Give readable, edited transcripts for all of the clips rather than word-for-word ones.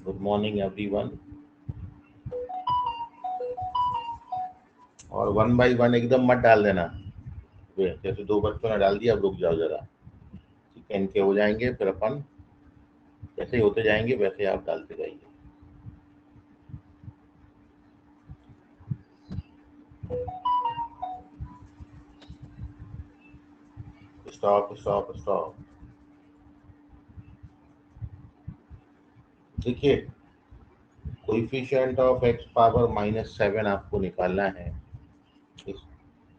Good morning everyone. और 1 by 1 एकदम मत डाल देना। जैसे 2 बच्चों ने डाल दिया, अब रुक जाओ जरा। ठीक है, इनके हो जाएंगे, फिर अपन जैसे ही होते जाएंगे वैसे आप डालते जाइए। Stop stop stop. देखिए, कोएफिशिएंट ऑफ x पावर -7 आपको निकालना है।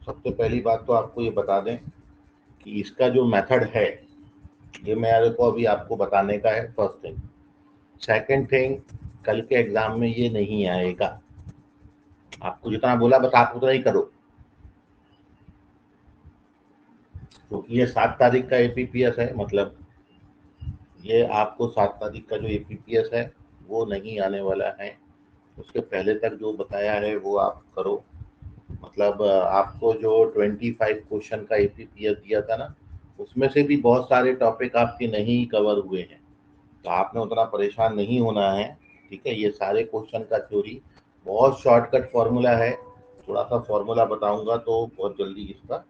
सबसे पहली बात तो आपको ये बता दें कि इसका जो मेथड है ये मेरे को अभी आपको बताने का है, फर्स्ट थिंग। सेकंड थिंग, कल के एग्जाम में ये नहीं आएगा। आपको जितना बोला बस आप उतना ही करो, क्योंकि ये 7 तारीख का एपीपीएस है। मतलब ये आपको 7 तारीख का जो एपीपीएस है वो नहीं आने वाला है। उसके पहले तक जो बताया है वो आप करो। मतलब आपको जो 25 क्वेश्चन का एपीपीएस दिया था ना, उसमें से भी बहुत सारे टॉपिक आपके नहीं कवर हुए हैं, तो आपने उतना परेशान नहीं होना है। ठीक है, ये सारे क्वेश्चन का थ्योरी बहुत शॉर्टकट फॉर्मूला है। थोड़ा सा फॉर्मूला बताऊंगा तो बहुत जल्दी इसका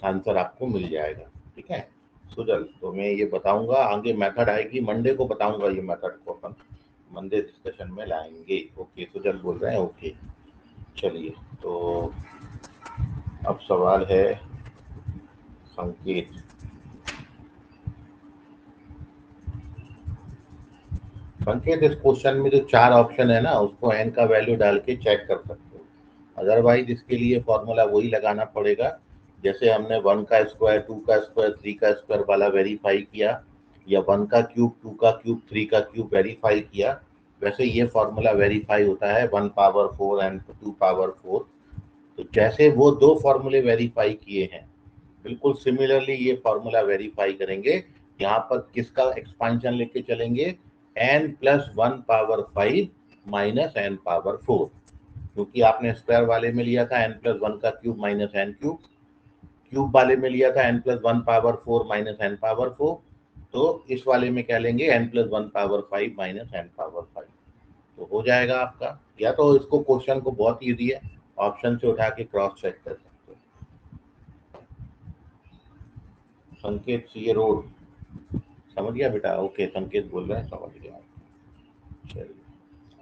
आंसर आपको मिल जाएगा। ठीक है सुजल, तो मैं ये बताऊंगा, आगे मेथड आएगी, मंडे को बताऊंगा। ये मेथड को अपन मंडे डिस्कशन में लाएंगे। ओके, सुजल बोल रहे हैं। ओके, चलिए। तो अब सवाल है संकेत। संकेत, इस क्वेश्चन में जो 4 ऑप्शन है ना, उसको एन का वैल्यू डाल के चेक कर सकते हो। अदरवाइज इसके लिए फॉर्मूला वही लगाना पड़ेगा जैसे हमने 1 का स्क्वायर, 2 का स्क्वायर, 3 का स्क्वायर वाला वेरीफाई किया, या 1 का क्यूब, 2 का क्यूब, 3 का क्यूब वेरीफाई किया, वैसे ये फॉर्मूला वेरीफाई होता है 1 पावर 4 एंड 2 पावर 4। तो जैसे वो 2 फॉर्मूले वेरीफाई किए हैं, बिल्कुल सिमिलरली ये फॉर्मूला वेरीफाई करेंगे। यहाँ पर किसका एक्सपांशन लेके चलेंगे? n+1 power 5 minus n power 4, क्योंकि आपने स्क्वायर वाले में लिया था n+1 का cube minus n cube, cube वाले में लिया था n+1 power 4 minus n power 4, तो इस वाले में क्या लेंगे? n+1 power 5 minus n power 5। तो हो जाएगा आपका। या तो इसको क्वेश्चन को बहुत ईजी है, ऑप्शन से उठा के क्रॉस चेक कर सकते हो। संकेत सी रोड समझ गया बेटा? ओके, संकेत बोल रहे हैं समझ गया। चलिए,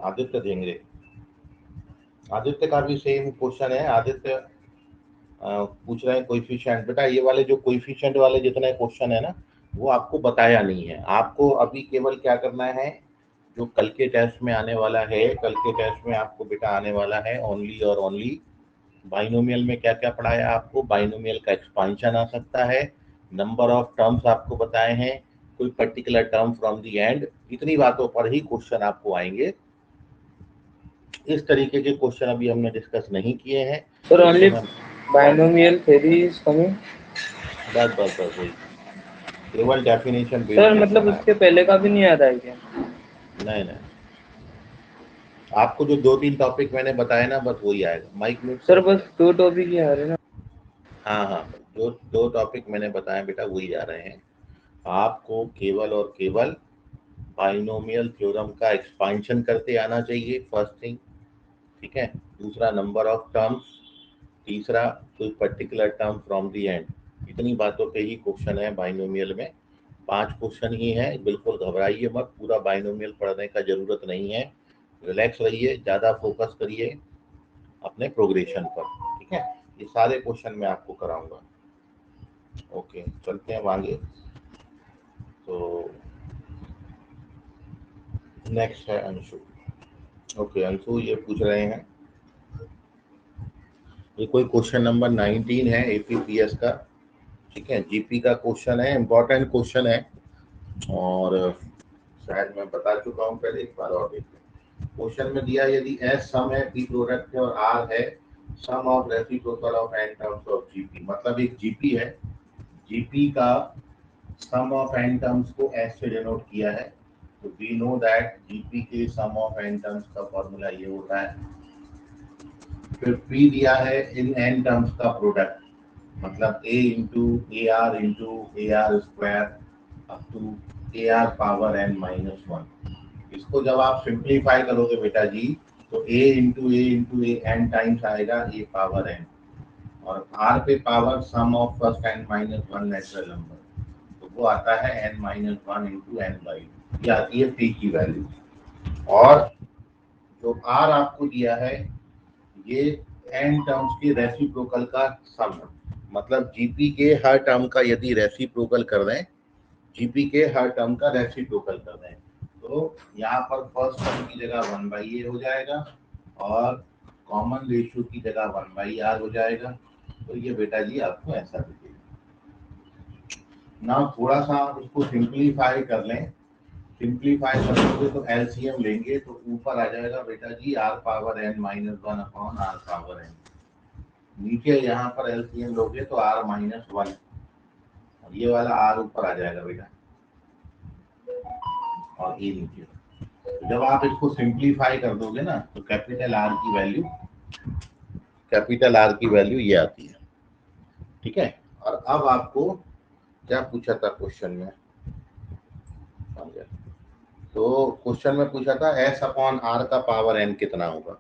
आदित्य देंगे। आदित्य का भी सेम क्वेश्चन है। आदित्य पूछ रहे हैं कोएफिशिएंट। बेटा ये वाले जो कोएफिशिएंट वाले जितने क्वेश्चन है ना, वो आपको बताया नहीं है। आपको अभी केवल क्या करना है, जो कल के टेस्ट में आने वाला है, कल के टेस्ट में आपको बेटा आने वाला है ओनली और ओनली बाइनोमियल में क्या क्या पढ़ाया आपको। बाइनोमियल का एक्सपांशन आ सकता है, नंबर ऑफ टर्म्स आपको बताए हैं, कोई particular term from the end, इतनी बातों पर ही क्वेश्चन आपको आएंगे। इस तरीके के क्वेश्चन अभी हमने डिस्कस नहीं किए हैं। Sir only binomial theory is coming. बस बस बस वही, केवल डेफिनेशन बेस्ड सर मतलब क्वेश्चन आया। उसके पहले का भी नहीं आता है क्या? नहीं नहीं, आपको जो 2-3 टॉपिक मैंने बताए ना, बस वही आएगा। माइक म्यूट सर करो। बस 2 टॉपिक ही आ रहे हैं ना। हाँ हाँ, जो 2 टॉपिक मैंने बताए बेटा वही आ रहे हैं। आपको केवल और केवल बाइनोमियल थ्योरम का एक्सपांशन करते आना चाहिए, फर्स्ट थिंग। ठीक है, दूसरा नंबर ऑफ टर्म्स, तीसरा कोई particular term from the end. इतनी बातों पे ही क्वेश्चन है बाइनोमियल में। 5 क्वेश्चन ही है, बिल्कुल घबराइए मत, पूरा बाइनोमियल पढ़ने का जरूरत नहीं है। रिलैक्स रहिए, ज़्यादा फोकस करिए अपने प्रोग्रेशन पर। ठीक है, ये सारे क्वेश्चन मैं आपको कराऊंगा। ओके, चलते हैं आगे। तो नेक्स्ट है अंशु। ओके अंशु, ये पूछ रहे हैं, ये कोई क्वेश्चन नंबर 19 है एपीपीएस का। ठीक है, जीपी का क्वेश्चन है, इंपॉर्टेंट क्वेश्चन है, और शायद मैं बता चुका हूँ पहले, एक बार और देख लें। क्वेश्चन में दिया, यदि एस सम है, पी प्रोडक्ट है और आर है sum of reciprocal of N terms of GP. मतलब एक जीपी है, जीपी का सम ऑफ एन टर्म्स को एस से डिनोट किया है। तो वी नो दैट जीपी के सम ऑफ एन टर्म्स का फॉर्मूला ये होता है फिर P दिया है इन n टर्म्स का प्रोडक्ट, मतलब A into A R square up to A R power n minus one. इसको जब आप सिंप्लीफाई करोगे बेटा जी, तो ए एन टाइम्स आएगा ए पावर n, और r पे power sum of first n minus one natural number, तो वो आता है n minus one into n by, ये आती है p की वैल्यू। और जो r आपको दिया है ये n टर्म्स के रेसिप्रोकल का सम, मतलब जीपी के हर टर्म का यदि रेसिप्रोकल कर दें, जीपी के हर टर्म का रेसिप्रोकल कर दें, तो यहाँ पर फर्स्ट टर्म की जगह वन बाई ए हो जाएगा और कॉमन रेशियो की जगह वन बाई आर हो जाएगा। तो ये बेटा जी आपको ऐसा दिखेगा ना। थोड़ा सा उसको सिंप्लीफाई कर लें, सिंप्लीफाई करोगे तो एलसीएम लेंगे तो ऊपर आ जाएगा बेटा जी R power N minus one upon R power N, नीचे यहाँ पर एलसीएम लोगे तो आर माइनस वन, और ये वाला आर ऊपर आ जाएगा बेटा और ए नीचे। तो जब आप इसको सिंप्लीफाई कर दोगे ना तो कैपिटल आर की वैल्यू ये आती है। ठीक है, और अब आपको क्या पूछा था क्वेश्चन में, समझे? तो क्वेश्चन में पूछा था एस अपॉन आर का पावर एन कितना होगा,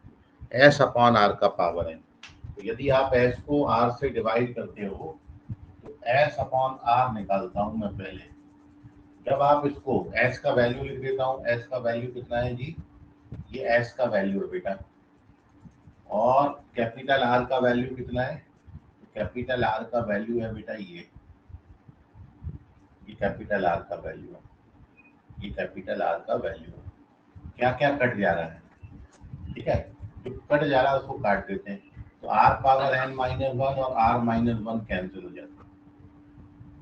एस अपॉन आर का पावर एन। तो यदि आप एस को आर से डिवाइड करते हो तो एस अपॉन आर निकालता हूं मैं पहले। जब आप इसको एस का वैल्यू लिख देता हूं, एस का वैल्यू कितना है जी, ये एस का वैल्यू है बेटा, और कैपिटल आर का वैल्यू कितना है, कैपिटल आर का वैल्यू है बेटा ये कैपिटल आर का वैल्यू है, ये कैपिटल आर का वैल्यू है। क्या क्या कट जा रहा है, ठीक है, जो कट जा रहा है उसको काट देते हैं, तो r power N minus one और आर माइनस वन कैंसिल हो जाता है।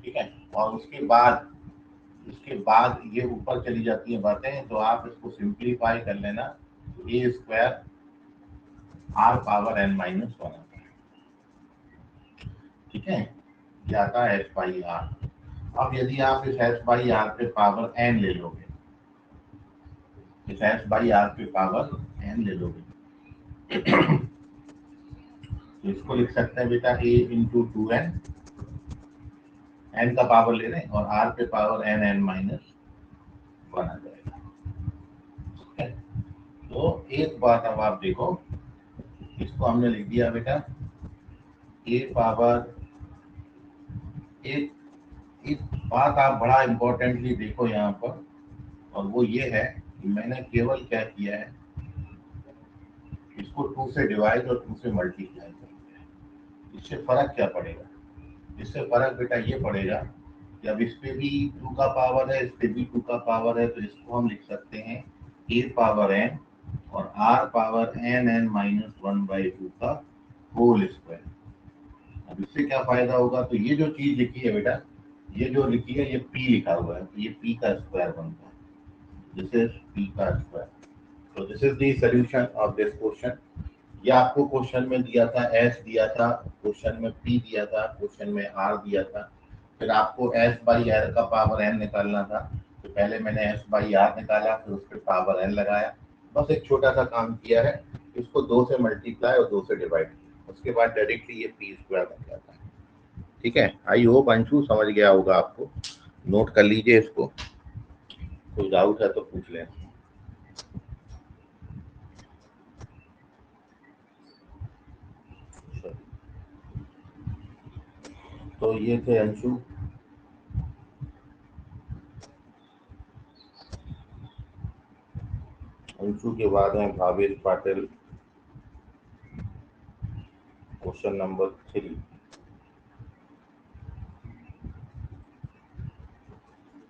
ठीक है, और उसके बाद ये ऊपर चली जाती है बातें, तो आप इसको सिंप्लीफाई कर लेना, तो A square R power N minus one आता है। ठीक है, ये आता है एच बाई आर। अब यदि आप इस एच बाई आर पे पावर एन ले लोगे, इस एच बाई आर पे पावर एन ले लोगे तो इसको लिख सकते हैं बेटा A into two N, N का पावर ले रहे हैं, और आर पे power N N minus one आ जाएगा। ठीक है, तो एक बात अब आप देखो, इसको हमने लिख दिया बेटा ए पावर, एक एक बात आप बड़ा इंपॉर्टेंटली देखो यहाँ पर, और वो ये है कि मैंने केवल क्या किया है, इसको टू से डिवाइड और टू से मल्टीप्लाई कर दिया है। इससे फर्क क्या पड़ेगा, इससे फर्क बेटा ये पड़ेगा कि अब इस पे भी टू का पावर है, इस पे भी टू का पावर है, तो इसको हम लिख सकते हैं ए पावर एन और r power N N minus one by two का होल स्क्वायर। अब इससे क्या फायदा होगा, तो ये जो चीज लिखी है बेटा, ये जो लिखी है ये पी लिखा हुआ है, तो ये पी का स्क्वायर बनता है, दिस इज पी का स्क्वायर। तो this is the solution of this question. ये आपको क्वेश्चन में दिया था, एस दिया था, क्वेश्चन में पी दिया था, क्वेश्चन में आर दिया था, फिर आपको एस बाई आर का पावर एन निकालना था, तो पहले मैंने एस बाई आर निकाला, फिर उस पर पावर एन लगाया, बस एक छोटा सा काम किया है, इसको दो से मल्टीप्लाई और दो से डिवाइड किया, उसके बाद डायरेक्टली ये पी स्क्वायर बन जाता है। ठीक है, आई होप अंशु समझ गया होगा, आपको नोट कर लीजिए इसको, कोई डाउट है तो पूछ लें। तो ये थे अंशु। अंशु के बाद है भावेश पाटिल, क्वेश्चन नंबर 3।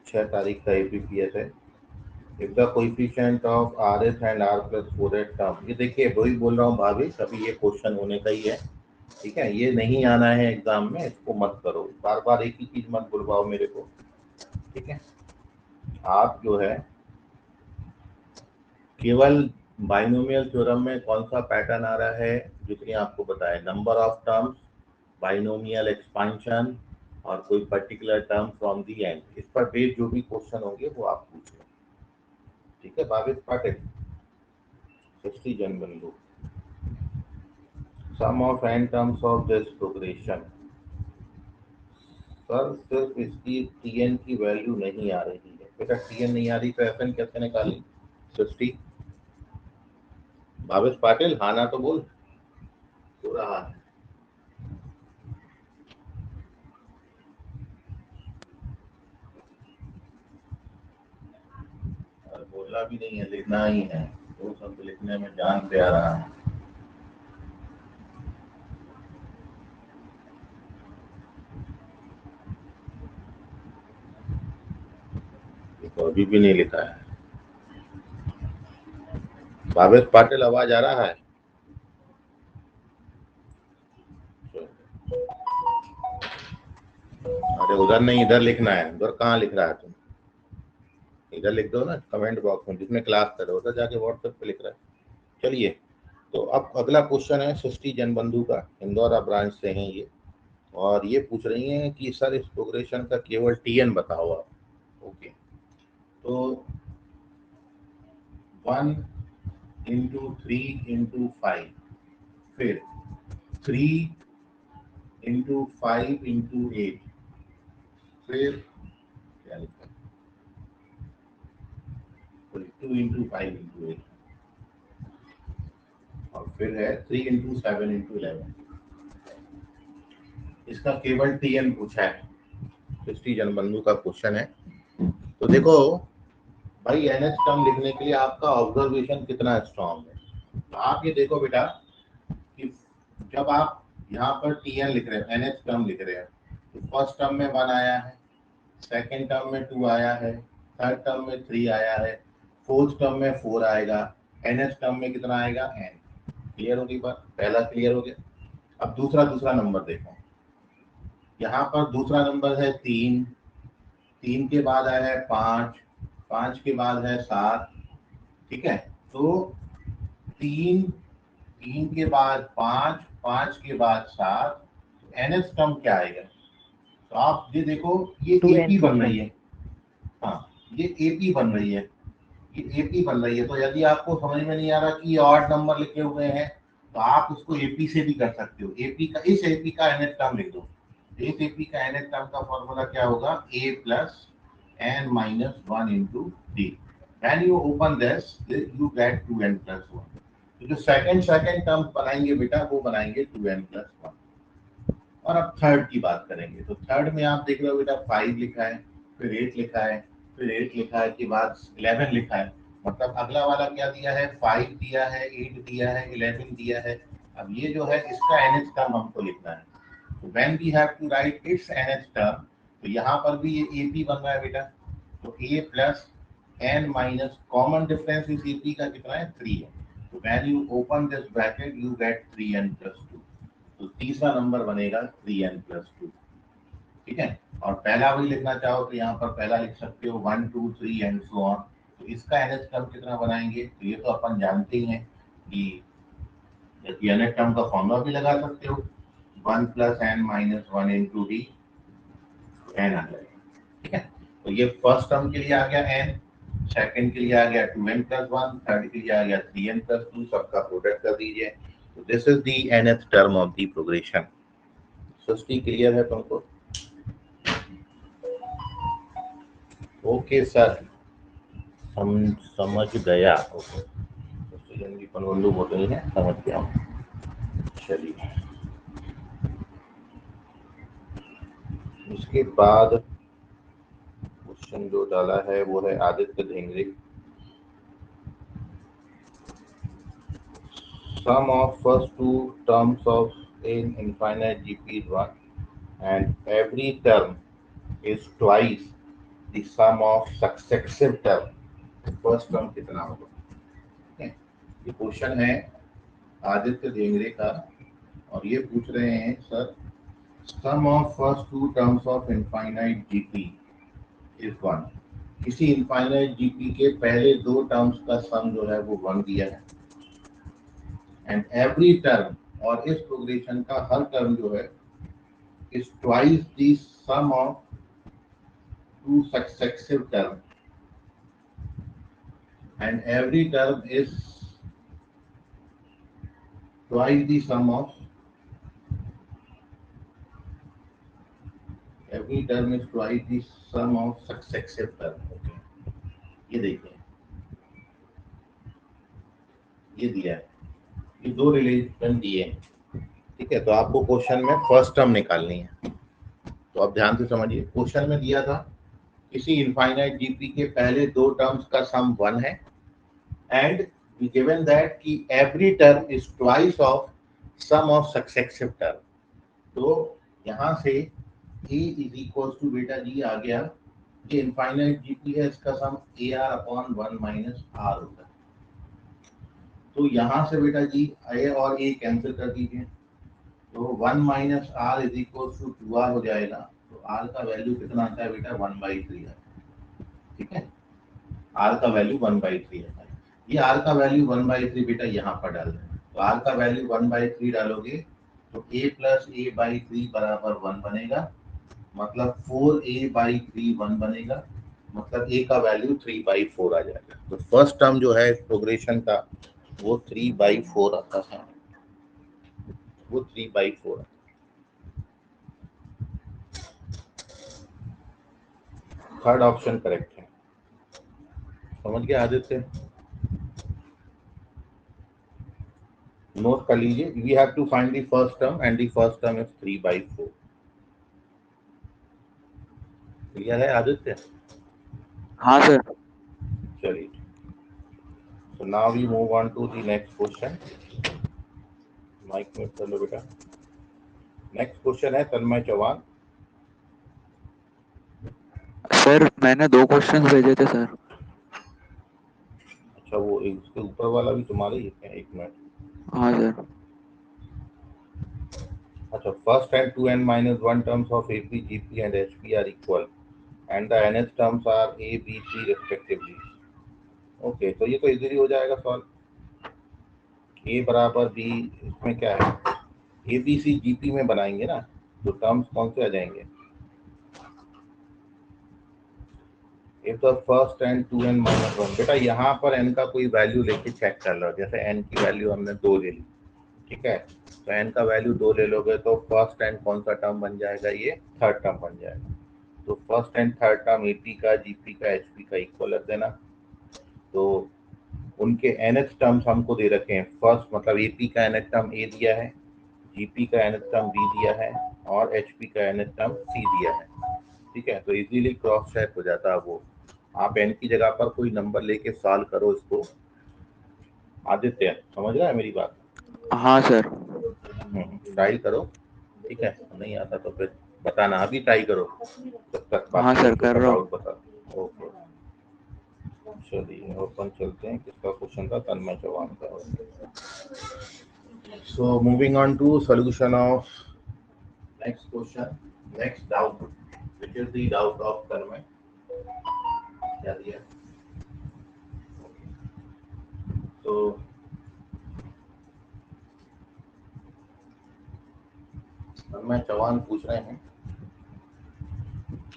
6 तारीख का एपीपीएस है। If the coefficient of r s and r plus four eight term, ये देखिए वही बोल रहा हूँ भावेश, अभी ये क्वेश्चन होने का ही है। ठीक है, ये नहीं आना है एग्जाम में, इसको मत करो, बार बार एक ही चीज मत बुलवाओ मेरे को। ठीक है, आप जो है केवल बाइनोमियल थ्योरम में कौन सा पैटर्न आ रहा है, जितनी आपको बताया, number of terms, binomial expansion और कोई particular term from the and, इस पर बेस्ड जो भी क्वेश्चन होंगे वो आप पूछ लो। ठीक है भावेश पाटिल, 60 जन बन लो। Sum of n terms of this progression. Sir सिर्फ इसकी tn की वैल्यू नहीं आ रही है। बेटा tn नहीं आ रही तो fn कैसे निकाली? सृष्टि, भावेश पाटिल, हाँ ना तो बोल। हो रहा है। और बोलना भी नहीं है, लिखना ही है। दो शब्द लिखने में जान से आ रहा है। तो अभी भी नहीं लिखा है। भावेश पाटिल, आवाज आ रहा है? अरे उधर नहीं, इधर लिखना है। उधर कहाँ लिख रहा है तुम? इधर लिख दो ना कमेंट बॉक्स में, जिसमें क्लास कर रहे हो उधर जाके व्हाट्सएप पे लिख रहा है। चलिए, तो अब अगला क्वेश्चन है सृष्टि जनबंधु का, इंदौरा ब्रांच से हैं ये, और ये पूछ रही हैं कि सर इस प्रोग्रेशन का केवल टीएन बताओ आप। ओके, तो 1 इंटू 3 इंटू 5, फिर 3 इंटू 5 इंटू 8, फिर क्या लिखा, 2 इंटू 5 इंटू 8, और फिर है 3 इंटू 7 इंटू 11। इसका केवल टीएन पूछा है, सृष्टि जनबंधु का क्वेश्चन है। तो देखो भाई, एनएच टर्म लिखने के लिए आपका ऑब्जर्वेशन कितना स्ट्रांग है। तो आप ये देखो बेटा कि जब आप यहाँ पर टीएन लिख रहे हो, एनएच टर्म लिख रहे हो, तो फर्स्ट टर्म में 1 आया है, सेकेंड टर्म में 2 आया है, थर्ड टर्म में 3 आया है, फोर्थ टर्म में 4 आएगा, एनएच टर्म में कितना आएगा? एन। क्लियर होगी बात? पहला क्लियर हो गया। अब दूसरा दूसरा नंबर देखो। यहाँ पर दूसरा नंबर है 3, 3 के बाद आया है 5, 5 के बाद है 7। ठीक है, तो 3, 3 के बाद 5, 5 के बाद 7, एनएच टर्म क्या आएगा? तो आप ये देखो, ये एपी बन रही है। हाँ, ये एपी बन रही है, ये एपी बन रही है। तो यदि आपको समझ में नहीं आ रहा कि ये ऑड नंबर लिखे हुए हैं, तो आप उसको एपी से भी कर सकते हो। एपी का, इस एपी का एनएच टर्म लिख दो। इस एपी का एनएच टर्म का फॉर्मूला क्या होगा? a plus n minus 1 into D. When you open this, you get 2n plus 1. तो जो सेकंड टर्म बनाएंगे बेटा, वो बनाएंगे 2n plus 1। और अब थर्ड की बात करेंगे, तो थर्ड में आप देख रहे हो बेटा 5 लिखा है, फिर 8 लिखा है, फिर 8 लिखा है के बाद 11 लिखा है। मतलब अगला वाला क्या दिया है? 5 दिया है, 8 दिया है, 11 दिया है। अब ये जो है इसका एनएच टर्म हमको लिखना है। तो when we have to write its nth term, तो यहाँ पर भी ये एपी बन रहा है बेटा। तो a plus n minus common difference इस एपी का कितना है? 3 है। तो when you open this bracket you get 3n plus 2। तो तीसरा नंबर बनेगा 3n प्लस 2। ठीक है, और पहला वही लिखना चाहो तो यहाँ पर पहला लिख सकते हो 1 2 3 एंड सो ऑन। तो इसका एनएच टर्म कितना बनाएंगे? तो ये तो अपन जानते ही हैं कि एनएच टर्म का फॉर्मूला भी लगा सकते हो, 1 plus n minus 1 into D, N आ जाएगा। ठीक है, तो ये फर्स्ट टर्म के लिए आ गया n, सेकंड के लिए आ गया 2n प्लस 1, थर्ड के लिए आ गया 3n प्लस 2। सबका प्रोडक्ट कर दीजिए। तो this is the nth term of the progression. Srishti, clear है तुमको? ओके सर, समझ गया। ओके, पनवल्लू बोल रही है, समझ गया हूँ। चलिए, उसके बाद क्वेश्चन जो डाला है वो है Aditya धेंगरे। Sum of first two terms of an infinite GP is 1, and every term is twice the sum of successive term. First term कितना होगा? ठीक है, ये क्वेश्चन है आदित्य धेंगरे का, और ये पूछ रहे हैं sir sum of first two terms of infinite GP is 1। किसी इनफाइनाइट जीपी के पहले दो टर्म्स का सम जो है वो 1 दिया है, एंड एवरी टर्म, और इस प्रोग्रेशन का हर टर्म जो है is twice the sum of two successive terms, and every term is twice the sum of every term is twice the sum of successive term. Okay, ये देखिए, ये दिया है, ये दो रिलेशन दिए हैं, ठीक है। तो आपको क्वेश्चन में फर्स्ट टर्म निकालनी है, तो आप ध्यान से समझिए। क्वेश्चन में दिया था किसी इनफाइनाइट जीपी के पहले दो टर्म्स का सम 1 है एंड गिवन दैट कि every term is twice of sum of successive term. तो यहाँ से ए इज इक्वल टू बेटा जी आ गया, ये इनफाइनाइट जीपी है, इसका sum A R upon 1 minus R होता है। तो यहाँ से बेटा जी ए और ए कैंसिल कर दीजिए, तो 1 minus r is equal to 2r हो जाएगा। तो आर का वैल्यू कितना आता है बेटा 1/3 आता है, ठीक है। आर का वैल्यू 1/3 आता है। ये आर का वैल्यू 1/3 बेटा यहाँ पर डाल दें, तो आर का वैल्यू 1/3 डालोगे तो a प्लस a/3 बराबर 1 बनेगा, मतलब 4a/3 1 बनेगा, मतलब a का वैल्यू 3/4 आ जाएगा। तो फर्स्ट टर्म जो है प्रोग्रेशन का वो 3/4 आता है, वो 3/4। थर्ड ऑप्शन करेक्ट है, समझ गए आदित्य? नोट कर लीजिए, we have to find the first term and the first term is 3/4। Clear है आदित्य? हाँ सर। चलिए, so now we move on to the next question। Mic mute कर लो बेटा। नेक्स्ट क्वेश्चन है तन्मय चौहान। सर मैंने 2 क्वेश्चंस भेजे थे सर। अच्छा, वो उसके ऊपर वाला भी तुम्हारा ही है? एक मिनट। हाँ सर। अच्छा, first and 2n-1 terms of AP, GP and HP are equal and the nth terms are A, B, C respectively। Okay, तो ये तो इजीली हो जाएगा सॉल्व। A बराबर B, इसमें क्या है, A B C GP में बनाएंगे ना, तो टर्म्स कौन से आ जाएंगे? If the first and 2n-1, बेटा यहाँ पर n का कोई वैल्यू लेके चेक कर लो। जैसे n की वैल्यू हमने 2 ले ली, ठीक है, तो n का वैल्यू 2 ले लोगे तो फर्स्ट एंड कौन सा टर्म बन जाएगा? ये थर्ड टर्म बन जाएगा। तो first and third term AP का, जीपी का, एचपी का इक्वल रख देना। तो उनके nth टर्म्स हमको दे रखे हैं। फर्स्ट मतलब एपी का nth टर्म ए दिया है, जीपी का nth टर्म बी दिया है और एचपी का nth टर्म सी दिया है, ठीक है। तो इजीली क्रॉस चेक हो जाता है वो। आप n की जगह पर कोई नंबर लेके सॉल्व करो इसको। आदित्य समझ रहा है मेरी बात? हाँ सर। ट्राई करो, ठीक है। नहीं आता तो फिर बताना, अभी ट्राई करो, जब तक हाँ बाकी सर, बच्चों कर का रहा हूँ। डाउट बता। ओके, चलिए ओपन चलते हैं। किसका क्वेश्चन था? तन्मय चौहान का। So moving on to solution of next question, next doubt, which is the doubt of Tanmay. क्या दिया? तो तन्मय चौहान पूछ रहे हैं,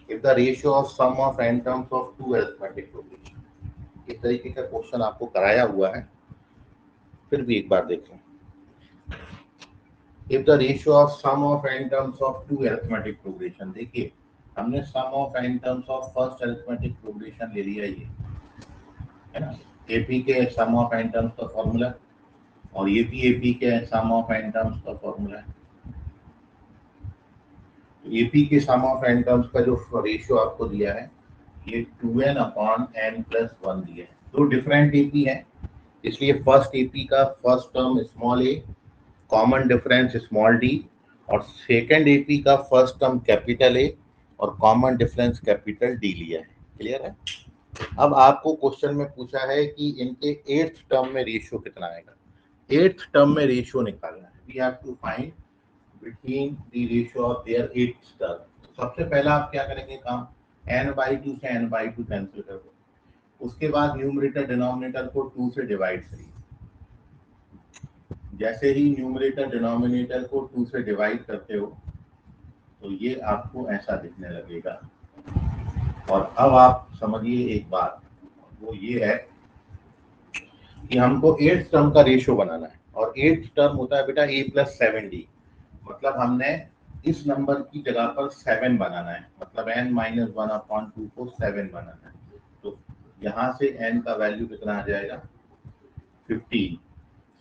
if the ratio of sum of n terms of two arithmetic progression। इस तरीके का क्वेश्चन आपको कराया हुआ है, फिर भी एक बार देखें। if the ratio of sum of n terms of two arithmetic progression, देखिए हमने sum of n terms of first arithmetic progression ले लिया, ये है ना, AP के sum of n terms का फॉर्मूला और ये भी AP के sum of n terms का फॉर्मूला है। AP के sum of n terms का जो रेशियो आपको दिया है ये 2n/n+1 दिया है। दो डिफरेंट AP है, इसलिए फर्स्ट AP का first term small a, common difference small d, और सेकंड AP का फर्स्ट टर्म कैपिटल A और कॉमन डिफरेंस कैपिटल D लिया है। क्लियर है? अब आपको क्वेश्चन में पूछा है कि इनके 8th टर्म में रेशियो कितना आएगा। 8th टर्म में रेशियो निकालना है। We have to find between the ratio of their 8th term. सबसे पहला आप क्या करेंगे काम, n/2 से n/2 कैंसिल कर दो, उसके बाद न्यूमरेटर डिनोमिनेटर को 2 से डिवाइड करिए। जैसे ही न्यूमरेटर डिनोमिनेटर को 2 से डिवाइड करते हो तो ये आपको ऐसा दिखने लगेगा। और अब आप समझिए एक बात, वो ये है कि हमको 8th टर्म का रेशियो बनाना है, और 8th टर्म होता है बेटा a + 7d। मतलब हमने इस नंबर की जगह पर 7 बनाना है, मतलब n-1/2 को 7 बनाना है। तो यहाँ से n का वैल्यू कितना आ जाएगा 15।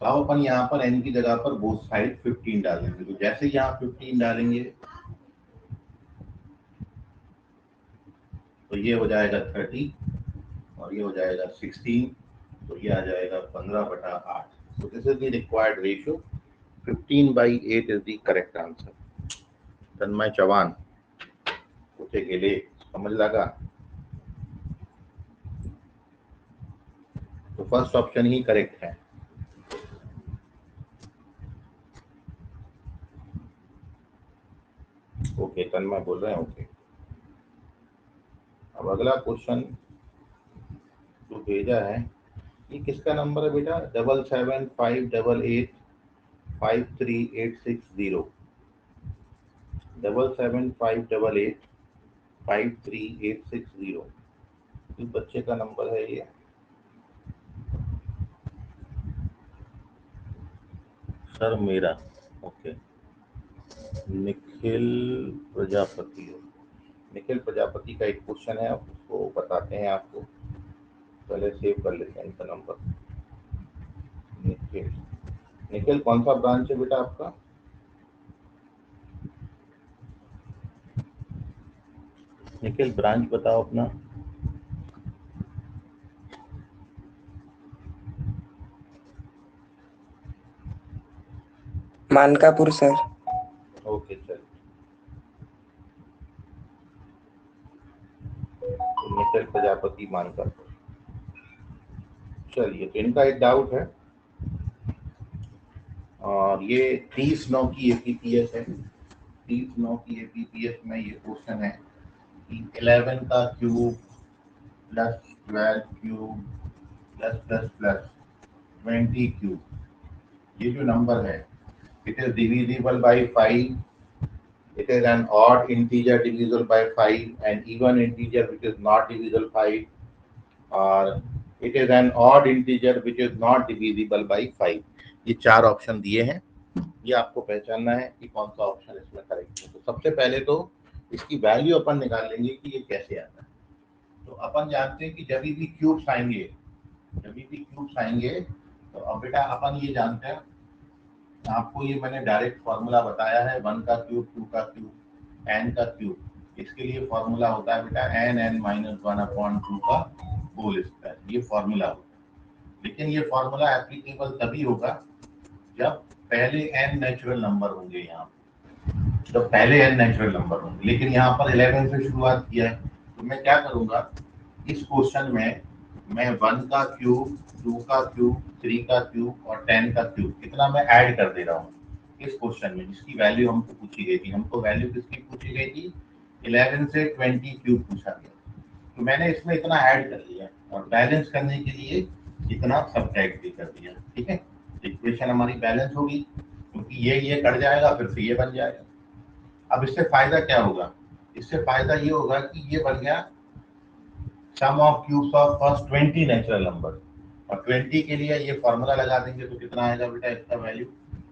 तो अब अपन यहाँ पर n की जगह पर बोथ साइड 15 डालेंगे। तो जैसे यहाँ 15 डालेंगे तो ये हो जाएगा 30 और ये हो जाएगा 16, तो ये आ जाएगा 15/8। So this is the required ratio. 15/8 is the correct answer. तन्मय चौहान उठे गेले, समझ लगा? तो फर्स्ट ऑप्शन ही करेक्ट है। ओके, तन्मय बोल रहे हैं ओके। अब अगला क्वेश्चन जो भेजा है, ये किसका नंबर है बेटा? 7758853860। 7758853860 इस बच्चे का नंबर है ये। सर मेरा ओके, निखिल प्रजापति। निखिल प्रजापति का एक क्वेश्चन है, उसको बताते हैं आपको। पहले सेव कर लेते हैं इनका नंबर। निखिल, निखिल कौन सा ब्रांच है बेटा आपका? निखिल ब्रांच बताओ अपना। मानकापुर सर। ओके चल, तो निखिल प्रजापति मानकापुर। चलिए, तो इनका एक डाउट है, और ये 30/9 की एपीपीएस है। 30/9 की एपीपीएस में ये क्वेश्चन है कि 11 का cube plus 12 cube plus plus plus 20 cube, ये जो नंबर है, it is divisible by 5, it is an odd integer divisible by 5, an even integer which is not divisible by 5, और it is an odd integer which is not divisible by 5। ये चार option दिए हैं, ये आपको पहचानना है कि कौन सा ऑप्शन इसमें करेक्ट है। तो सबसे पहले तो इसकी वैल्यू अपन निकाल लेंगे कि ये कैसे आता है। तो अपन जानते हैं कि जब भी क्यूब्स आएंगे, तो अब बेटा अपन ये जानते हैं, आपको ये मैंने डायरेक्ट फॉर्मूला बताया है, 1 का क्यूब, 2 का क्यूब, n का क्यूब। इसके लिए फॉर्मूला होता है बेटा n(n-1/2) का होल स्क्वायर, ये फॉर्मूला होता है। लेकिन ये फॉर्मूला एप्लीकेबल तभी होगा जब पहले n नेचुरल नंबर होंगे, यहाँ जब पहले n नेचुरल नंबर होंगे। लेकिन यहाँ पर 11 से शुरुआत किया है, तो मैं क्या करूंगा, इस क्वेश्चन में मैं 1 का क्यूब, 2 का क्यूब, 3 का क्यूब और 10 का क्यूब, कितना मैं ऐड कर दे रहा हूँ इस क्वेश्चन में, जिसकी वैल्यू हमको पूछी गई थी। हमको वैल्यू किसकी पूछी गई थी? 11 से 20 क्यूब पूछा गया। तो मैंने इसमें इतना ऐड कर लिया और बैलेंस करने के लिए इतना सब्ट्रैक्ट भी कर दिया। ठीक है, इक्वेशन हमारी बैलेंस होगी, क्योंकि ये कट जाएगा, फिर से ये बन जाएगा। अब इससे फायदा क्या होगा? इससे फायदा ये होगा कि ये बन गया sum of cubes of first 20 natural number, और 20 के लिए ये फॉर्मूला लगा देंगे तो कितना आएगा बेटा इसका वैल्यू?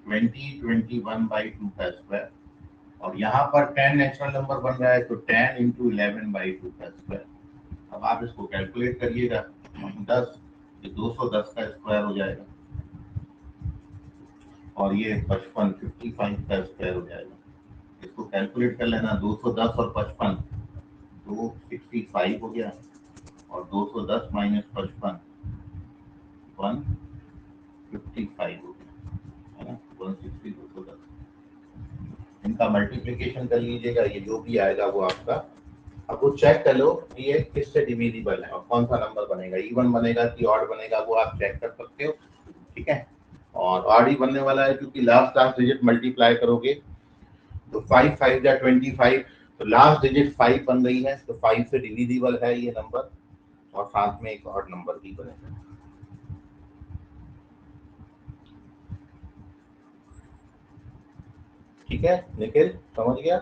21/2 का स्क्वायर। और यहाँ पर 10 नेचुरल नंबर बन रहा है, तो 10 × 11/2 का स्क्वायर। अब आप इसको कैलकुलेट करिएगा, 10 ये 210 का स्क्वायर हो जाएगा, और ये 55 का स्क्वायर हो जाएगा। इसको कैलकुलेट कर लेना, 210 और 55, 265 हो गया, और 210 - 55 155 हो गया, है ना? 160 210, इनका मल्टीप्लिकेशन कर लीजिएगा, ये जो भी आएगा वो आपका। अब वो चेक कर लो कि ये किससे डिविजिबल है और कौन सा नंबर बनेगा, इवन बनेगा कि ऑड बनेगा, वो आप चेक कर सकते हो। ठीक है, और ऑड ही बनने वाला है, क्योंकि लास्ट डिजिट मल्टीप्लाई करोगे तो 5 5 या 25, तो लास्ट डिजिट 5 बन रही है, तो 5 से डिविजिबल है ये नंबर, और साथ में एक ऑड नंबर भी बनेगा। ठीक है निखिल, समझ गया?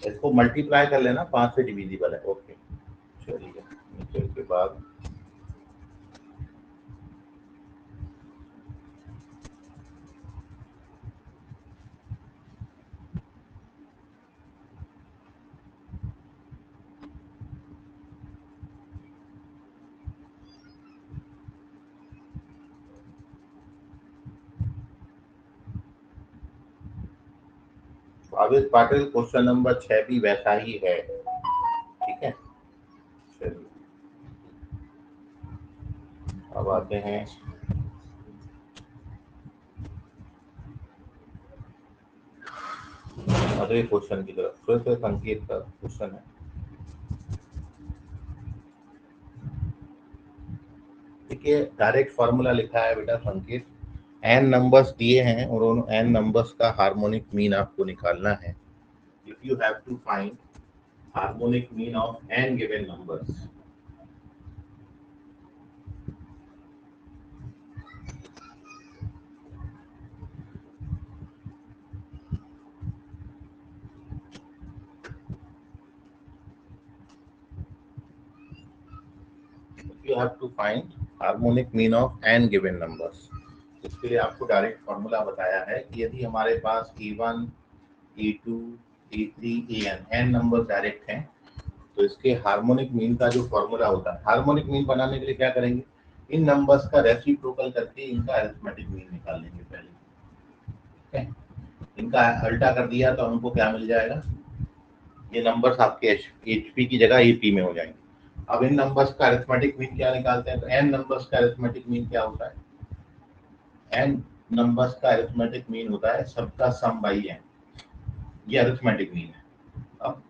इसको मल्टीप्लाई कर लेना, 5 से डिविजिबल है। ओके चलिए, निखिल के बाद आवेश पाटिल क्वेश्चन नंबर 6 भी वैसा ही है, ठीक है। चलिए अब आते हैं अगले क्वेश्चन की तरफ। फिर से संकेत का क्वेश्चन है। देखिए डायरेक्ट फॉर्मूला लिखा है बेटा संकेत, एन नंबर्स दिए हैं और उन एन नंबर्स का हार्मोनिक मीन आपको निकालना है। If you have to find harmonic mean of n given numbers, you have to find harmonic mean of n given numbers। इसके लिए आपको डायरेक्ट फॉर्मूला बताया है कि यदि हमारे पास e1, e2, e3, en number direct हैं तो इसके हार्मोनिक मीन का जो फॉर्मूला होता है, हार्मोनिक मीन बनाने के लिए क्या करेंगे, इन नंबर्स का रेसिप्रोकल करके इनका अरिथमेटिक मीन निकाल लेंगे पहले, ठीक है। इनका अल्टा कर दिया तो हमको क्या मिल जाएगा, ये नंबर्स आपके एचपी की जगह ईपी में हो जाएंगे। अब इन नंबर्स का अरिथमेटिक मीन क्या निकालते हैं, तो एन नंबर्स का अरिथमेटिक मीन क्या होता है, एन नंबर्स का अरिथमेटिक मीन होता है सबका सम बाई एन, ये अरिथमेटिक मीन है। अब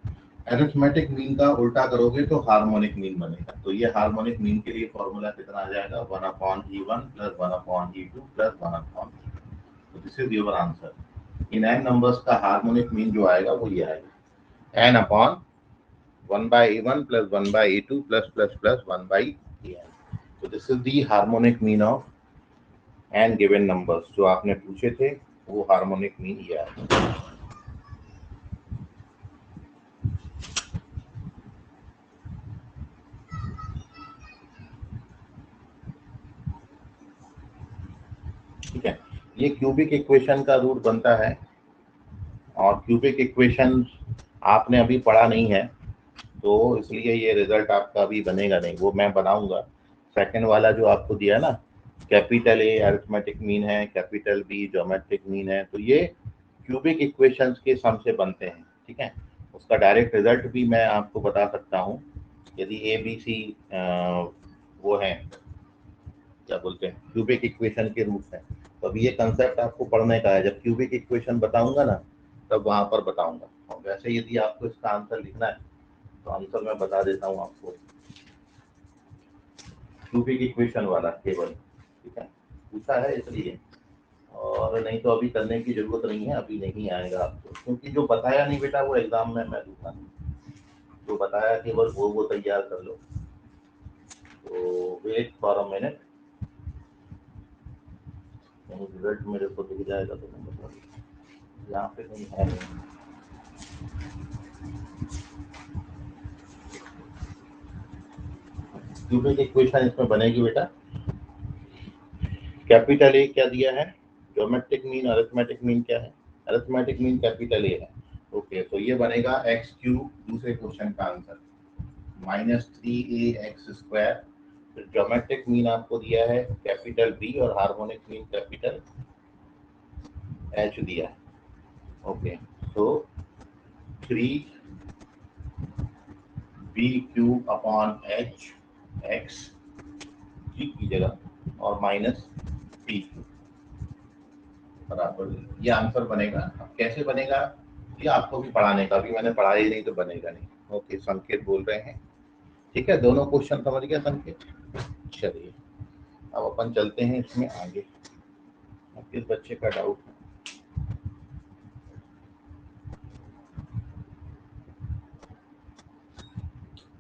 अरिथमेटिक मीन का उल्टा करोगे तो हार्मोनिक मीन बनेगा, तो ये हार्मोनिक मीन के लिए फॉर्मूला कितना आ जाएगा, 1/E1 + 1/E2 + 1/, तो this is your answer. In an numbers का हार्मोनिक मीन जो आएगा वो ये आएगा, n/1/E1 + 1/E2 + 1/En। So this is the harmonic mean of n given numbers। जो आपने पूछे थे वो हार्मोनिक मीन ये है। ठीक है, ये क्यूबिक इक्वेशन का रूट बनता है और क्यूबिक इक्वेशन आपने अभी पढ़ा नहीं है तो इसलिए ये रिजल्ट आपका अभी बनेगा नहीं, वो मैं बनाऊंगा। सेकंड वाला जो आपको दिया ना, कैपिटल ए अरिथमेटिक मीन है, कैपिटल बी ज्योमेट्रिक मीन है, तो ये क्यूबिक इक्वेशंस के सम से बनते हैं, ठीक है। उसका डायरेक्ट रिजल्ट भी मैं आपको बता सकता हूँ, यदि ए बी सी वो है क्या बोलते हैं क्यूबिक इक्वेशन के रूट्स हैं, तो अभी ये कंसेप्ट आपको पढ़ने का है। जब क्यूबिक इक्वेशन बताऊंगा ना तब वहां पर बताऊंगा। और वैसे यदि आपको इसका आंसर लिखना है तो आंसर मैं बता देता हूँ आपको, क्यूबिक इक्वेशन वाला केवल, ठीक है, पूछा है इसलिए, और नहीं तो अभी करने की जरूरत नहीं है, अभी नहीं आएगा आपको, क्योंकि जो बताया नहीं बेटा वो एग्जाम में मैं दूंगा नहीं, जो बताया केवल वो तैयार कर लो। तो वेट फॉर अ मिनट, कहीं रिजल्ट मेरे को दिख जाएगा तो मैं बता दूँ, यहाँ पे कहीं है नहीं। क्यूबिक इक्वेशन इसमें बनेगी बेटा, कैपिटल ए क्या दिया है, ज्योमेट्रिक मीन, अरिथमेटिक मीन क्या है, अरिथमेटिक मीन कैपिटल ए है, ओके। तो ये बनेगा x3, दूसरे क्वेश्चन का आंसर -3ax²। फिर ज्योमेट्रिक मीन आपको दिया है कैपिटल बी और हार्मोनिक मीन कैपिटल एच दिया है, ओके। तो 3b³ x जी की जगह और -p बराबर ये आंसर बनेगा। अब कैसे बनेगा ये आपको भी पढ़ाने का, अभी मैंने पढ़ाया ही नहीं तो बनेगा नहीं, ओके। संकेत बोल रहे हैं, ठीक है, दोनों क्वेश्चन समझ गया संकेत। चलिए अब अपन चलते हैं इसमें आगे, किस बच्चे का डाउट है।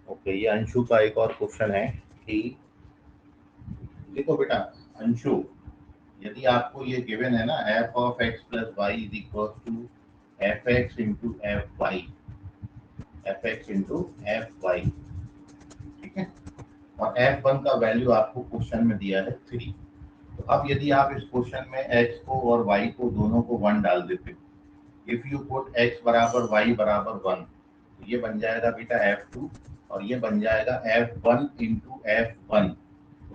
ओके, ये अंशु का एक और क्वेश्चन है कि देखो बेटा अंशु, यदि आपको ये गिवन है ना f(x + y) = fx × fy, fx × fy, ठीक है, और f1 का वैल्यू आपको क्वेश्चन में दिया है 3। तो अब यदि आप इस क्वेश्चन में x को और y को दोनों को 1 डाल देते हो, if you put x = y = 1, तो ये बन जाएगा बेटा f2 और ये बन जाएगा f1 × f1,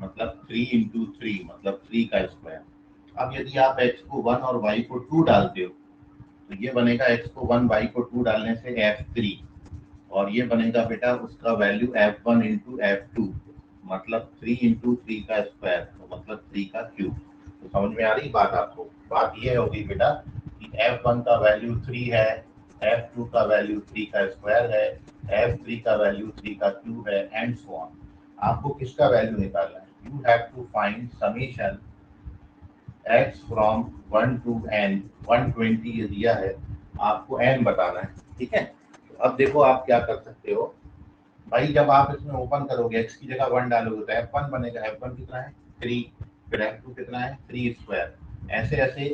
मतलब 3 × 3 मतलब 3 का स्क्वायर। अब यदि आप x को 1 और y को 2 डालते हो तो ये बनेगा x को 1 y को 2 डालने से f3, और ये बनेगा बेटा उसका वैल्यू f1 इंटू f2, मतलब 3 इंटू 3 का स्क्वायर, तो मतलब 3 का क्यूब। तो समझ में आ रही बात आपको? बात ये होगी बेटा कि f1 का वैल्यू 3 है, f2 का वैल्यू 3 का स्क्वायर है, f3 का वैल्यू 3 का क्यूब है, एंड सो ऑन। आपको किसका वैल्यू निकालना है? You have to find summation x from 1 to n, 120 ये दिया है, आपको n बताना है, ठीक है। तो अब देखो आप क्या कर सकते हो भाई, जब आप इसमें ओपन करोगे x की जगह 1 डालोगे तो f1 बनेगा, f1 कितना है 3, फिर f2 कितना है 3 स्क्वायर, ऐसे ऐसे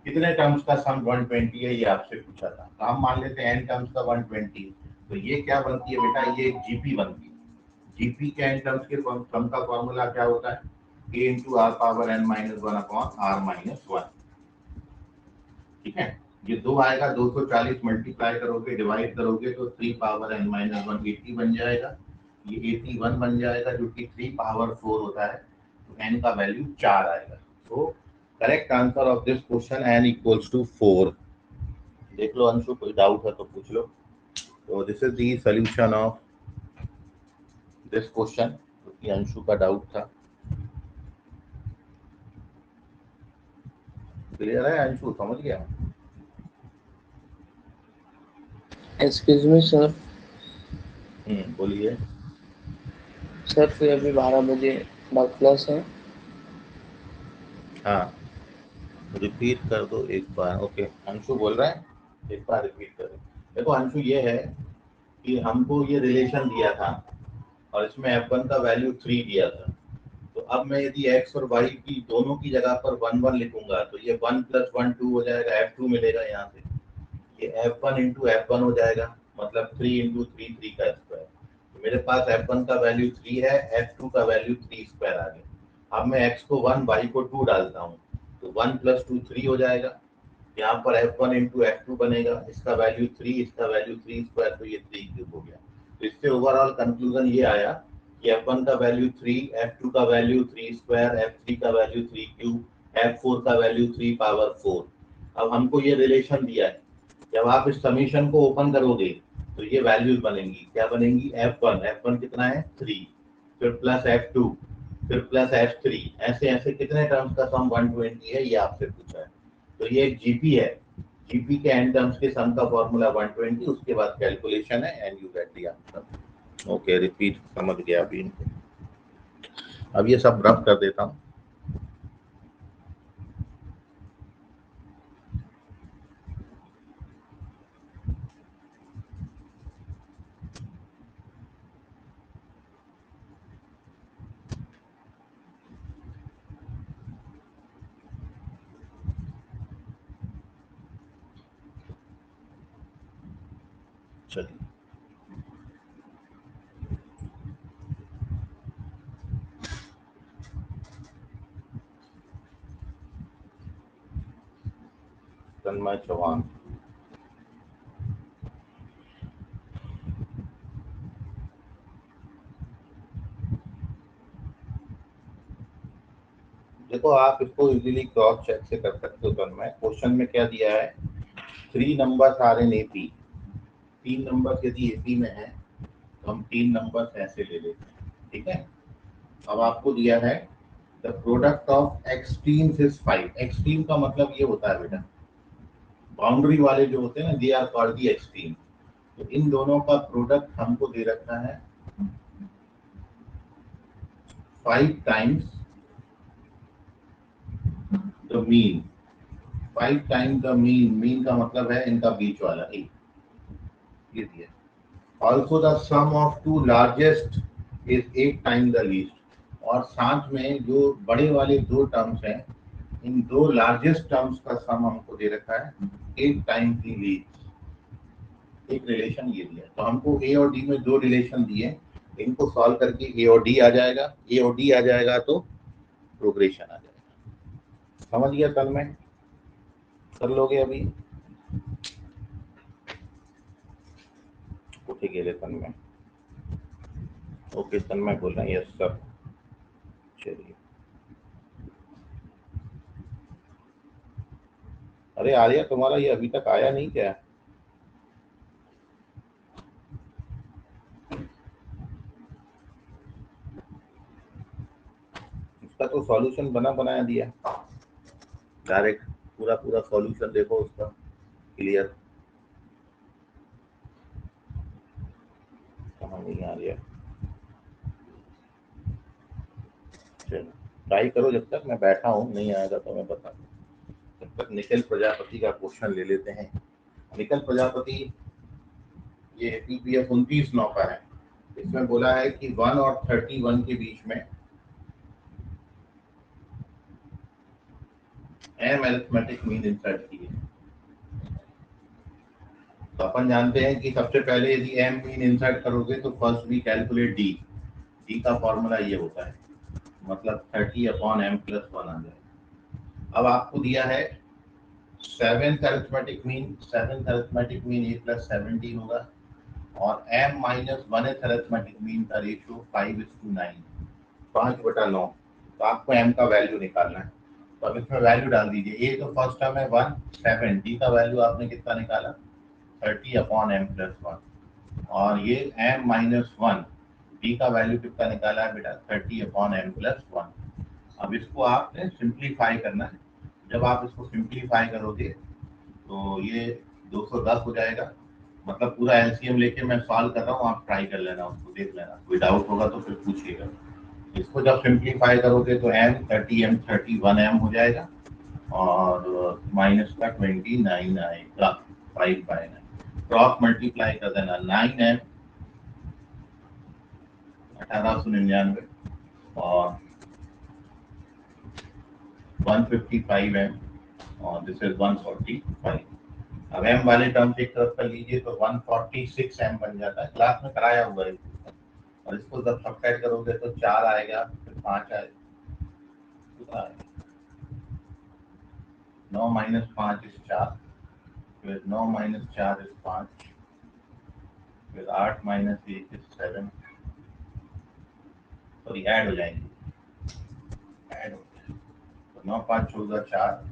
कितने टर्म्स का सम 120 है ये आपसे पूछा था। तो हम मान लेते हैं n टर्म्स का 120, तो ये क्या बनती है बेटा, ये एक जीपी बनती है। जीपी के n टर्म्स के सम का फॉर्मूला क्या होता है? a into r power n minus 1 upon r minus 1, ठीक है। ये 2 आएगा, 240 मल्टीप्लाई करोगे डिवाइड करोगे तो 3 पावर n माइनस 1 80 बन जाएगा, ये 81 बन जाएगा जो कि 3 पावर 4 होता है, तो n का वैल्यू 4 आएगा। तो correct answer of this question n equals to 4। देख लो अंशु, कोई डाउट है तो पूछ लो। तो this is the solution of this question, क्योंकि अंशु का डाउट था। क्लियर है अंशु, समझ गया? Excuse me sir. बोलिए। सर फिर अभी 12 बजे बाद क्लास है। हाँ, रिपीट कर दो एक बार। ओके, अंशु बोल रहा है, एक बार रिपीट करो। देखो अंशु, ये है कि हमको ये रिलेशन दिया था और इसमें f1 का वैल्यू 3 दिया था। तो अब मैं यदि x और y की दोनों की जगह पर 1 1 लिखूंगा तो ये 1 प्लस 1 2 हो जाएगा, f2 मिलेगा यहाँ से, ये f1 इंटू f1 हो जाएगा, मतलब 3 इंटू 3 3 का स्क्वायर। तो मेरे पास f1 का वैल्यू 3 है, f2 का वैल्यू 3 स्क्वायर आ गया। अब मैं x को 1 y को 2 डालता हूँ, तो 1 प्लस 2 3 हो जाएगा, यहाँ पर f1 इंटू f2 बनेगा, इसका वैल्यू 3, इसका वैल्यू 3 स्क्वायर, तो ये 3 क्यूब हो गया। तो इससे ओवरऑल कंक्लूजन ये आया कि f1 का वैल्यू 3, f2 का वैल्यू 3 स्क्वायर, f3 का वैल्यू 3 क्यूब, f4 का वैल्यू 3 पावर 4। अब हमको ये रिलेशन दिया है, जब आप इस समीशन को ओपन करोगे तो ये वैल्यूज बनेंगी, क्या बनेंगी? f1 कितना है 3, फिर प्लस f2, फिर प्लस f3, ऐसे ऐसे कितने टर्म्स का सम 120 है ये आपसे पूछा है। तो ये एक जीपी है, जीपी के एन टर्म्स के सम का फॉर्मूला 120, उसके बाद कैलकुलेशन है and you get the answer. Okay, repeat, समझ गया अभी इनको। अब ये सब रफ कर देता हूँ। चलिए, तन्मय चौहान। देखो आप इसको इजीली क्रॉस चेक से कर सकते हो। तन्मय, क्वेश्चन में क्या दिया है? 3 numbers are in AP, 3 numbers यदि एपी में है तो हम 3 नंबर्स ऐसे ले लेते हैं, ठीक है। अब आपको दिया है the product of extremes is 5। Extreme का मतलब ये होता है बेटा, बाउंड्री वाले जो होते हैं ना, they are called the extreme. तो इन दोनों का प्रोडक्ट हमको दे रखा है 5 times the mean, 5 times the mean. Mean का मतलब है इनका बीच वाला एक, ये दिया। Also the sum of two largest is 8 times the least. और साथ में जो बड़े वाले दो टर्म्स हैं, इन दो लार्जेस्ट टर्म्स का सम हमको दे रखा है 8 टाइम्स द लीस्ट। एक रिलेशन ये दिया, तो हमको ए और डी में दो रिलेशन दिए, इनको सॉल्व करके ए और डी आ जाएगा, ए और डी आ जाएगा तो प्रोग्रेशन आ जाएगा। समझ गया तन्मय? कर लोगे अभी? उठे गेले तन्मय? ओके, तन्मय बोल रहे हैं यस सर। चलिए, अरे अरे आर्या, तुम्हारा ये अभी तक आया नहीं क्या? उसका तो सॉल्यूशन बना बनाया दिया, डायरेक्ट पूरा पूरा सॉल्यूशन देखो उसका, क्लियर। कहाँ नहीं आ रहा? चलो ट्राई करो, जब तक मैं बैठा हूँ नहीं आएगा तो मैं बता दूँ। जब तक निखिल प्रजापति का क्वेश्चन ले लेते हैं। निखिल प्रजापति, ये पीपीएफ 29/9 का है। इसमें बोला है कि 1 और 31 के बीच में एम अरिथमेटिक मीन इंसर्ट किए। तो अपन जानते हैं कि सबसे पहले यदि एम मीन इंसर्ट करोगे तो first we calculate D. D का फॉर्मूला ये होता है, मतलब 30/m+1 आ जाए। अब आपको दिया है सेवेंथ अरिथमेटिक मीन a+17 होगा, और m minus 1th arithmetic mean का रेशियो 5:9, 5/9। तो आपको m का वैल्यू निकालना है। तो अब इसमें वैल्यू डाल दीजिए। a तो फर्स्ट टर्म है 1, 7, d का वैल्यू आपने कितना निकाला? 30/m+1। और ये m-1, d का वैल्यू कितना निकाला है बेटा? 30/m+1। अब इसको आपने सिंप्लीफाई करना है। जब आप इसको सिंप्लीफाई करोगे तो ये 210 हो जाएगा। मतलब पूरा एलसीएम लेके मैं सॉल्व कर रहा हूँ, आप ट्राई कर लेना, उसको देख लेना, कोई डाउट होगा तो फिर पूछिएगा। इसको जब सिंप्लीफाई करोगे तो m 30m 31m हो जाएगा, और माइनस का 29 आएगा, 5/9। क्रॉस मल्टीप्लाई कर देना, 9m 1899 और 155m, और दिस इज 145। अब m वाले टर्म एक तरफ कर लीजिए तो 146m बन जाता है, क्लास में कराया हुआ है। और इसको जब सब्ट्रैक्ट करोगे तो 4 आएगा, फिर 5 आएगा, 9 - 5 इज 4, फिर 9 - 4 इज 5, फिर 8 - 1 इज 7। सॉरी, ऐड हो जाएंगे, ऐड हो जाएंगे। तो 9 - 5 = 14, 4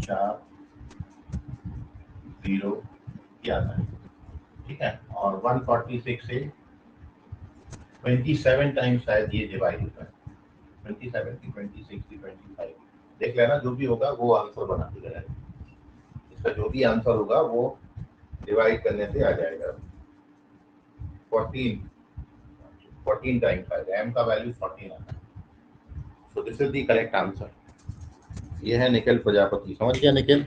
4 0 क्या आता है, ठीक है। और 146 से 27 टाइम्स शायद ये डिवाइड होता है, 27 की 26 की 25। देख लेना, जो भी होगा वो आंसर बना के जाएगा। इसका जो भी आंसर होगा वो डिवाइड करने से आ जाएगा। 14 टाइम्स आएगा, m का वैल्यू 14 आता है। So this is the correct answer. ये है निखिल प्रजापति, समझ गया निखिल?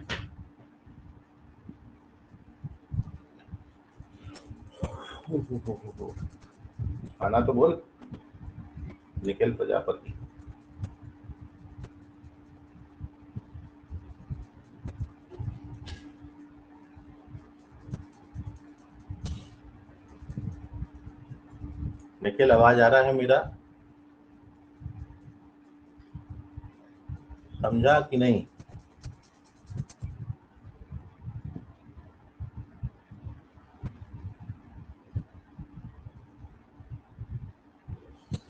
आना तो बोल, निखिल प्रजापति। निखिल, आवाज आ रहा है मेरा? समझा कि नहीं?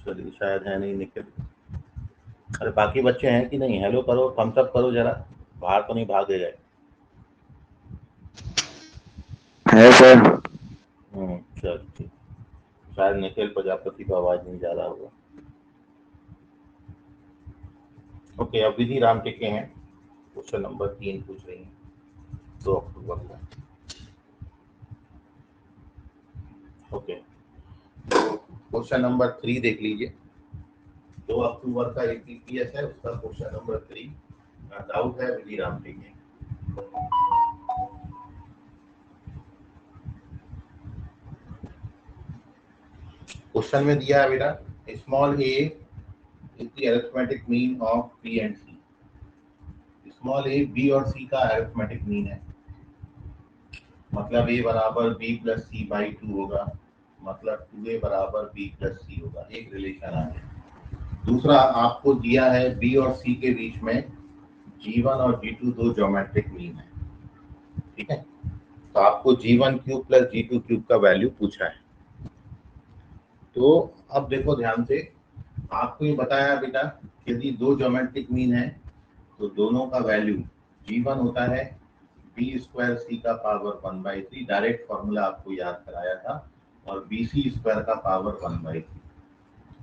चलिए, शायद है नहीं निखिल। अरे बाकी बच्चे हैं कि नहीं? हेलो करो, थम्स अप करो जरा, बाहर तो नहीं भागे गए? है सर। चल ठीक। शायद निखिल प्रजापति को आवाज नहीं जा रहा होगा। ओके, अब विधि राम टिके हैं, क्वेश्चन नंबर 3 पूछ रही हैं, 2 अक्टूबर को। ओके, तो क्वेश्चन नंबर 3 देख लीजिए। 2 अक्टूबर का एपीपीएस है, उसका क्वेश्चन नंबर 3 का डाउट है विधि राम टिके। क्वेश्चन में दिया है बेटा, small A is the arithmetic mean of B and C. Small A B और सी का अरिथमेटिक मीन है, मतलब a बराबर b प्लस सी बाई 2 होगा, मतलब 2a बराबर b प्लस सी होगा। एक रिलेशन आ गया। दूसरा, आपको दिया है b और c के बीच में g1 और g2 दो ज्योमेट्रिक मीन है, ठीक है। तो आपको g1 cube plus g2 cube का वैल्यू पूछा है। तो अब देखो ध्यान से, आपको ये बताया बेटा, यदि दो ज्योमेट्रिक मीन है तो दोनों का वैल्यू G1 होता है बी स्क्वायर सी का पावर 1/3, डायरेक्ट फॉर्मूला आपको याद कराया था, और BC स्क्वायर का पावर 1/3,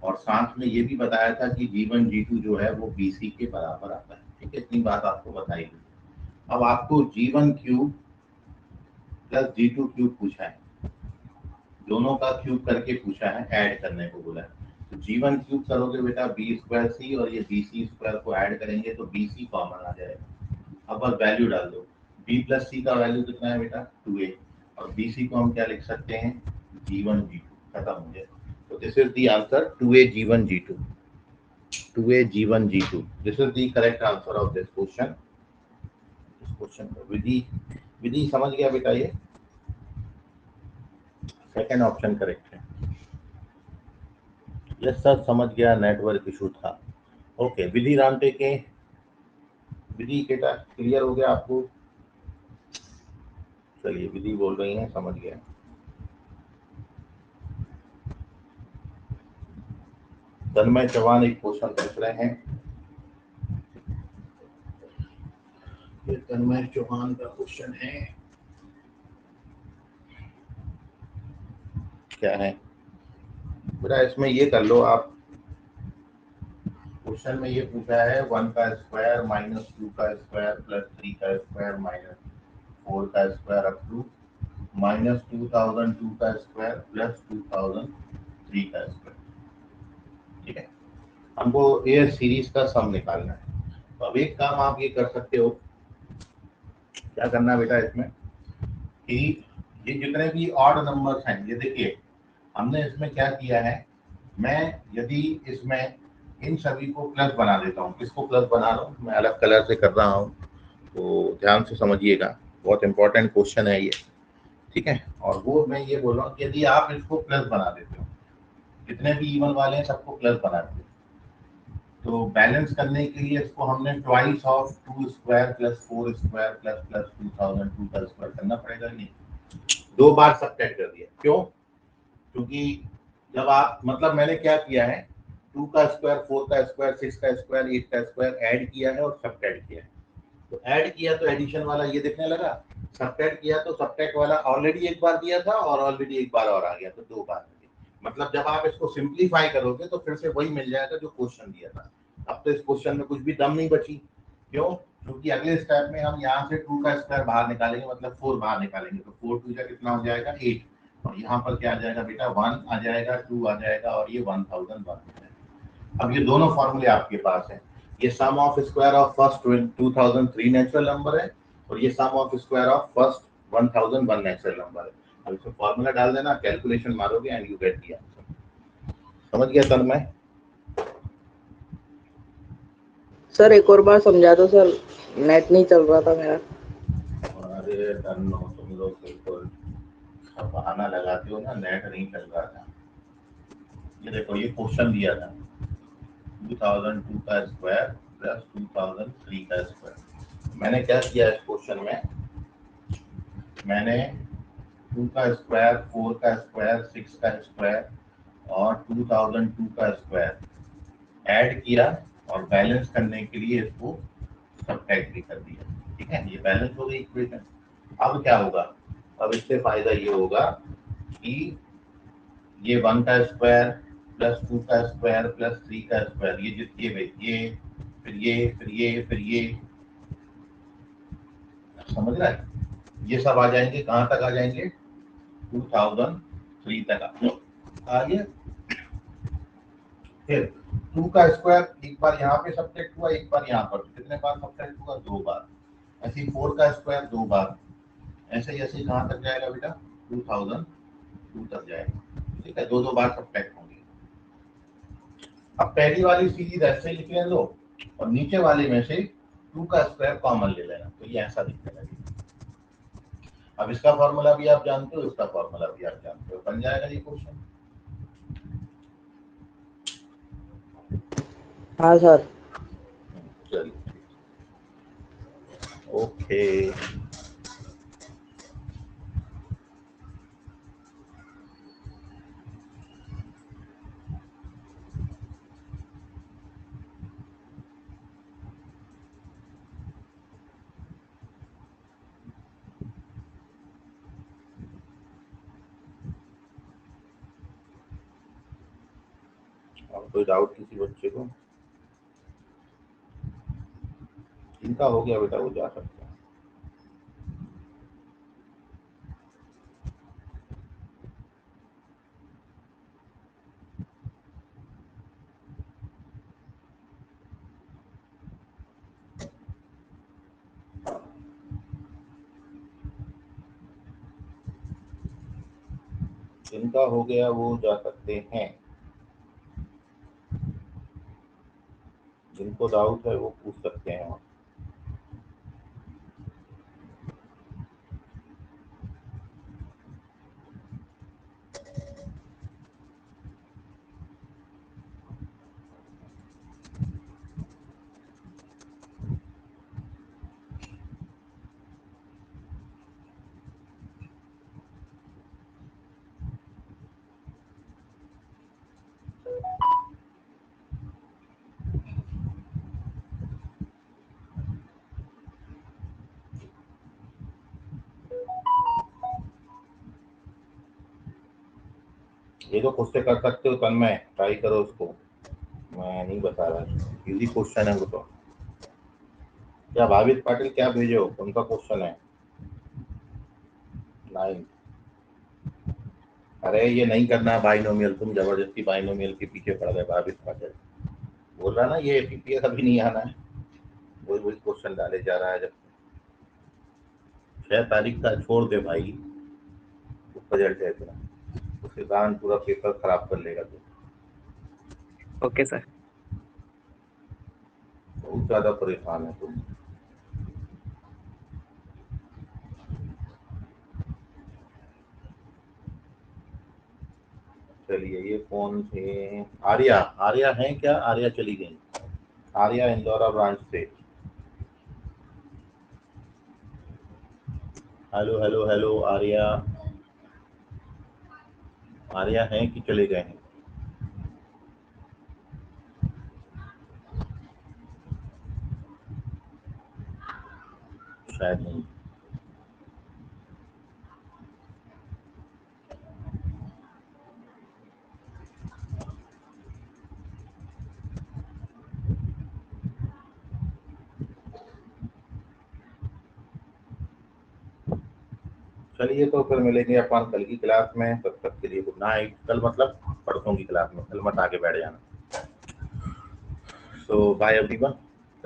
और साथ में ये भी बताया था कि G1 G2 जो है वो BC के बराबर आता है। ठीक है, इतनी बात आपको बताई थी। अब आपको G1 cube plus G2 cube पूछा है, दोनों का क्यूब करके पूछा है, ऐड करने को बोला है। तो G1 क्यूब करोगे बेटा बी स्क्वायर सी, और ये BC स्क्वायर को ऐड करेंगे तो BC कॉमन आ जाएगा। अब बस वैल्यू डाल दो, b प्लस सी का वैल्यू कितना है बेटा 2a, और BC को हम क्या लिख सकते हैं G1 G2, खत्म हो गया। तो this is the answer 2a G1 G2, 2a G1 G2, this is the correct answer of this question. इस क्वेश्चन का विधि विधि समझ गया बेटा, ये सेकंड ऑप्शन करेक्ट है। यस सर समझ गया, नेटवर्क इशू था। ओके विधि राम टेके, विधि बेटा क्लियर हो गया आपको? चलिए विधि बोल रही हैं, समझ गया। तन्मय चौहान एक क्वेश्चन पूछ रहे हैं, ये तन्मय चौहान का क्वेश्चन है, क्या है बेटा? इसमें ये कर लो आप, क्वेश्चन में ये पूछा है 1 का स्क्वायर माइनस 2 का स्क्वायर प्लस 3 का स्क्वायर माइनस 4 का स्क्वायर अप टू माइनस 2002 का स्क्वायर प्लस 2003 का स्क्वायर। ठीक है, हमको ये सीरीज का सम निकालना है। तो अब एक काम आप ये कर सकते हो, क्या करना है बेटा इसमें कि ये जितने भी ऑड नंबर्स हैं, ये देखिए हमने इसमें क्या किया है, मैं यदि इसमें इन सभी को प्लस बना देता हूँ, किसको प्लस बना रहा हूँ मैं, अलग कलर से कर रहा हूँ, तो ध्यान से समझिएगा, बहुत इंपॉर्टेंट क्वेश्चन है ये। ठीक है, और वो मैं ये बोल रहा हूँ कि यदि आप इसको प्लस बना देते हो, जितने भी इवन वाले हैं सबको प्लस बना देते हो, तो बैलेंस करने के लिए इसको हमने twice of 2 square plus 4 square plus plus 2002 का स्क्वायर करना पड़ेगा। नहीं, 2 बार सबट्रैक्ट कर दिया, क्यों? क्योंकि जब आप, मतलब मैंने क्या किया है, 2 का स्क्वायर 4 का स्क्वायर 6 का स्क्वायर 8 का स्क्वायर ऐड किया है और सबट्रैक्ट किया है। तो ऐड किया तो एडिशन वाला ये दिखने लगा, सबट्रैक्ट किया तो सबट्रैक्ट वाला ऑलरेडी एक बार दिया था और ऑलरेडी एक बार और आ गया, तो 2 बार। मतलब जब आप इसको सिंप्लीफाई करोगे तो फिर से वही मिल जाएगा जो क्वेश्चन दिया था। अब तो इस क्वेश्चन में कुछ भी दम नहीं बची, क्यों? क्योंकि अगले स्टेप में हम यहाँ से 2 का स्क्वायर बाहर निकालेंगे, मतलब 4 बाहर निकालेंगे, तो 4 2 जा कितना हो जाएगा 8, और यहाँ पर क्या आ जाएगा बेटा 1 आ जाएगा, 2 आ जाएगा, और ये 1001 आ जाएगा। अब ये दोनों फॉर्मूले आपके पास है, ये sum of square of first 2003 natural number है, और ये sum of square of first 1001 natural number है। अब इसमें फॉर्मूला डाल देना, कैलकुलेशन मारोगे and you get the answer. समझ गया तन्मय? सर एक और बार समझा दो सर, नेट नहीं चल रहा था मेरा। अरे तन्नो, तुम लोग बिल्कुल बहाना लगाते हो ना, नेट नहीं चल रहा था। ये देखो ये क्वेश्चन दिया था 2002 का स्क्वायर प्लस 2003 का स्क्वायर। मैंने क्या किया इस क्वेश्चन में, मैंने 2 का स्क्वायर 4 का स्क्वायर 6 का स्क्वायर और 2002 का स्क्वायर ऐड किया, और बैलेंस करने के लिए इसको सबट्रैक्ट भी कर दिया। ठीक है, ये बैलेंस हो गई इक्वेशन। अब क्या होगा, अब इससे फायदा ये होगा कि ये 1 का स्क्वायर प्लस 2 का स्क्वायर प्लस 3 का स्क्वायर, ये जितने ये फिर ये फिर ये फिर ये, समझ रहा है? ये सब आ जाएंगे, कहाँ तक आ जाएंगे 2003 तक आ गया। फिर 2 का स्क्वायर एक बार यहाँ पे सब्ट्रैक्ट हुआ, एक बार यहाँ पर, कितने बार सब्ट्रैक्ट हुआ 2 बार। ऐसे ही 4 का स्क्वायर 2 बार, ऐसे ही ऐसे कहाँ तक जाएगा बेटा 2002 तक जाएगा। ठीक है, 2 बार सब्ट्रैक्ट होंगे। अब पहली वाली सीरीज ऐसे लिख लें लो, और नीचे वाले में से 2 का स्क्वायर कॉमन ले लेना, तो ये ऐसा दिखने लगेगा। अब इसका फॉर्मूला भी आप जानते हो, इसका फॉर्मूला भी आप जानते हो, बन जाएगा ये क्वेश्चन। हाँ सर। चलिए ओके। अब कोई डाउट किसी बच्चे को? जिनका हो गया बेटा वो जा सकते हैं। जिनका हो गया वो जा सकते हैं, जिनको डाउट है वो पूछ सकते हैं। ये तो खुद से कर सकते हो तन्मय, ट्राई करो उसको, मैं नहीं बता रहा, इजी क्वेश्चन है वो तो। क्या भावित पाटिल क्या भेजो, उनका क्वेश्चन है 9। अरे ये नहीं करना बाइनोमियल, तुम जबरदस्ती बाइनोमियल के पीछे पड़ गए। भावित पाटिल बोल रहा ना ये पीपीएस अभी नहीं आना है, वही वही क्वेश्चन डाले जा रहा है। जब 6 तारीख का छोड़ दे भाई, रिजल्ट है इतना, उसके कारण पूरा पेपर खराब कर लेगा तू। Okay sir. बहुत ज्यादा परेशान है तुम। चलिए ये कौन थे? आर्या, आर्या है क्या? आर्या चली गई, आर्या इंदौरा ब्रांच से। Hello hello hello Arya, Arya हैं कि चले गए हैं? शायद नहीं। चलिए तो फिर मिलेंगे अपन कल की क्लास में, तब तक के लिए गुड नाइट। कल मतलब परसों की क्लास में, कल मत आके बैठ जाना। सो बाय एवरीवन।